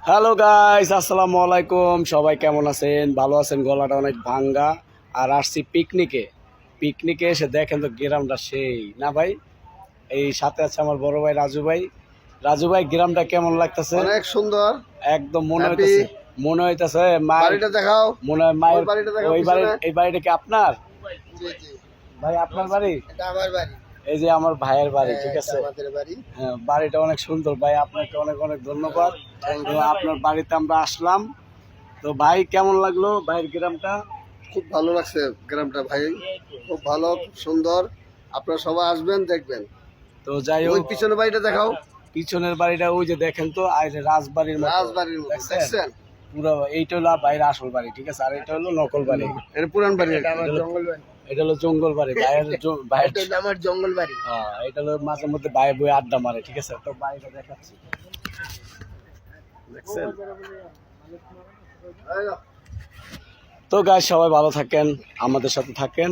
Hello guys, আসসালামু আলাইকুম। সবাই কেমন আছেন? ভালো আছেন? গলাটা অনেক ভাঙ্গা। আর আসছি পিকনিকে। পিকনিকে এসে দেখেন তো গ্রামটা সেই না ভাই। এই সাথে আছে আমার বড় ভাই রাজু ভাই। রাজু ভাই, গ্রামটা কেমন লাগতেছে? অনেক সুন্দর। একদম মনে হ্যাপি। হইতেছে, মনে হইতেছে মায়ের বাড়িটা দেখাও। মনে হয় মায়ের। ওই বাড়িটা দেখাও ওই বাড়ি, পিছনে। এই বাড়িটা কি আপনার? জি জি, ভাই আপনার বাড়ি? এটা আমার বাড়ি। এই যে আমার ভাইয়ের বাড়ি, হ্যাঁ, ঠিক এটা আছে। আমাদের বাড়ি। হ্যাঁ, বাড়িটা অনেক সুন্দর ভাই, আপনাকে অনেক অনেক ধন্যবাদ। Thank তো you. আপনার বাড়িতে আমরা আসলাম। তো ভাই, কেমন লাগলো ভাইয়ের গ্রামটা? খুব ভালো লাগছে গ্রামটা ভাই, খুব ভালো, খুব সুন্দর। আপনারা সবাই আসবেন, দেখবেন। তো যাই ওই হোক, পিছনে বাড়িটা দেখাও। পিছনের বাড়িটা ওই যে দেখেন তো, আর যে রাজবাড়ির মতো রাজবাড়ির মতো দেখছেন? দেখছেন? পুরো এইটা হলো বাইরে আসল বাড়ি, ঠিক আছে, আর এটা হলো নকল বাড়ি। এটা পুরান বাড়ি। এটা হলো জঙ্গল বাড়ি, বাইরের বাইরে। আমার জঙ্গল বাড়ি। হ্যাঁ, এটা হলো মাঝে মধ্যে বাইরে বই আড্ডা মারে, ঠিক আছে। তো বাড়িটা দেখাচ্ছি, দেখছেন? তো গাইস, সবাই ভালো থাকেন, আমাদের সাথে থাকেন।